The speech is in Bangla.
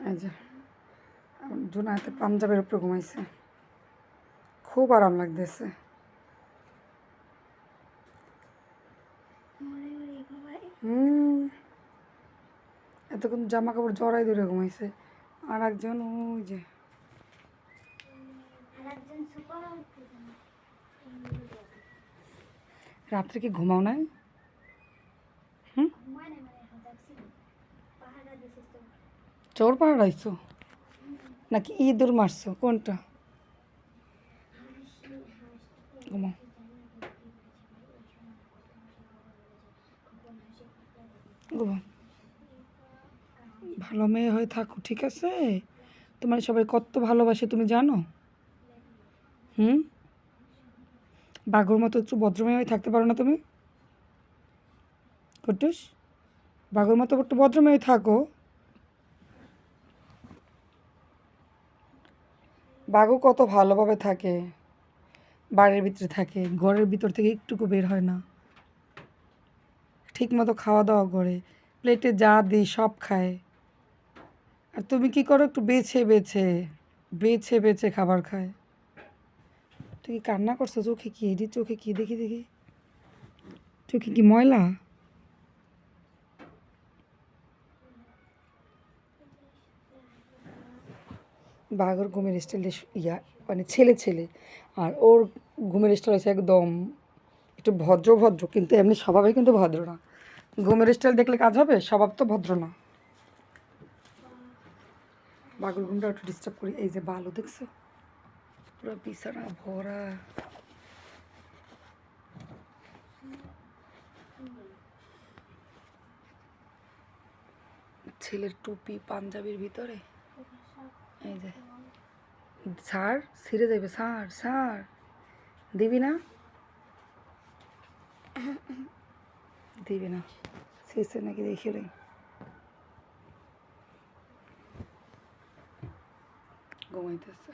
এই যে জুনায়েতে পাঞ্জাবের উপরে ঘুমাইছে, খুব আরাম লাগতেছে। এতক্ষণ জামা কাপড় জড়াই ধরে ঘুমাইছে। আর একজন ওই যে রাত্রে কি ঘুমাও নাই? চোর পাহাড়াইছো নাকি ইঁদুর মারছো, কোনটা? ঘুমাও। ঘুমাও, ভালো মেয়ে হয়ে থাকো, ঠিক আছে? তোমার সবাই কত ভালোবাসে তুমি জানো? বাঘর মতো একটু ভদ্রমেয়ে হয়ে থাকতে পারো না তুমি? কুটুস, বাঘর মতো একটু ভদ্রমেয়ে থাকো। বাঘও কত ভালোভাবে থাকে, বাড়ির ভিতরে থাকে, ঘরের ভিতর থেকে একটুকু বের হয় না, ঠিক মতো খাওয়া দাওয়া করে, প্লেটে যা দিই সব খায়। আর তুমি কি করো? একটু বেছে বেছে বেছে বেছে খাবার খায়। তুই কি কান্না করছো? চোখে কি এডি? চোখে কি দেখি দেখি, চোখে কি ময়লা? বাঘর ঘুমের স্টাইল ইয়া মানে ছেলে ছেলে, আর ওর ঘুমের স্টাইল হচ্ছে একদম একটু ভদ্র ভদ্র, কিন্তু এমনি স্বভাবে কিন্তু ভদ্র না। ঘুমের স্টাইল দেখলে কাজ হবে? স্বভাব তো ভদ্র না। বাঘর ঘুমটা একটু ডিস্টার্ব করি। এই যে বালু দেখছো, পুরো বিছানা ভরা। ছেলের টুপি পাঞ্জাবির ভিতরে। এই যে ছাড়, ছিঁড়ে যাবে, ছাড় ছাড়। দিবি না? দিবি না? শেষে নাকি দেখে রে। ঘুমাইতেছে।